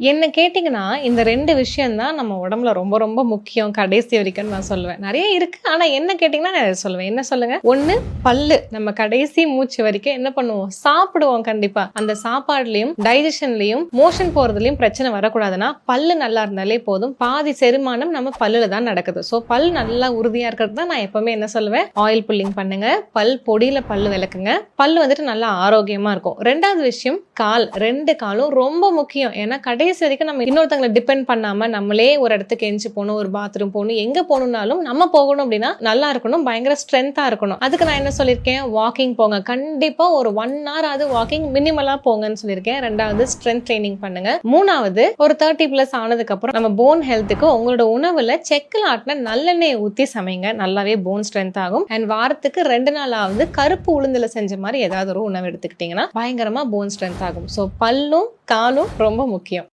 என்ன கேட்டீங்கன்னா, இந்த 2 விஷயம் தான் நம்ம உடம்புல ரொம்ப ரொம்ப முக்கியம் கடைசி வரைக்கும்னு நான் சொல்லுவேன். நெறைய இருக்கு. ஆனா என்ன கேட்டீங்கன்னா, நான் இத சொல்லுவேன். என்ன சொல்லுங்க? 1 பல்லு. நம்ம கடைசி மூச்சு வரைக்கும் என்ன பண்ணுவோம்? சாப்பிடுவோம் கண்டிப்பா. அந்த சாப்பாடுலயும், டைஜஷன்லயும், மோஷன் போறதுலயும் பிரச்சனை வரக்கூடாதுன்னா, பல்லு நல்லா இருந்தாலே போதும். பாதி செரிமானம் நம்ம பல்லுல தான் நடக்குது. பல் நல்லா உறுதியா இருக்கிறது தான் நான் எப்பவுமே என்ன சொல்லுவேன்? ஆயில் புல்லிங் பண்ணுங்க. பல் பொடியில பல்லு விளக்குங்க. பல்லு வந்துட்டு நல்லா ஆரோக்கியமா இருக்கும். 2வது விஷயம் கால். 2 காலும் ரொம்ப முக்கியம். ஏன்னா கடைசி வரைக்கும் நம்ம இன்னொருத்தங்களை டிபெண்ட் பண்ணாம நம்மளே ஒரு இடத்துக்கு எஞ்சி போகணும், ஒரு பாத்ரூம் போகணும், எங்க போகணும்னாலும் நம்ம போகணும் அப்படின்னா நல்லா இருக்கணும், பயங்கர ஸ்ட்ரென்த்தா இருக்கணும். அதுக்கு நான் என்ன சொல்லியிருக்கேன்? வாக்கிங் போங்க. கண்டிப்பா ஒரு 1 hour ஆவது வாக்கிங் மினிமலா போங்கன்னு சொல்லியிருக்கேன். 2வது ஸ்ட்ரென்த் ட்ரைனிங் பண்ணுங்க. 3வது ஒரு 30+ ஆனதுக்கு அப்புறம் நம்ம போன் ஹெல்த்துக்கு உங்களோட உணவுல செக்கில் ஆட்டின நல்லெண்ணெய் ஊத்தி சமைங்க. நல்லாவே போன் ஸ்ட்ரென்த் ஆகும். அண்ட் வாரத்துக்கு 2 நாளாவது கருப்பு உளுந்துல செஞ்ச மாதிரி ஏதாவது ஒரு உணவு எடுத்துக்கிட்டீங்கன்னா பயங்கரமா போன் ஸ்ட்ரென்த் ஆகும். பல்லும் காலும் ரொம்ப முக்கியம்.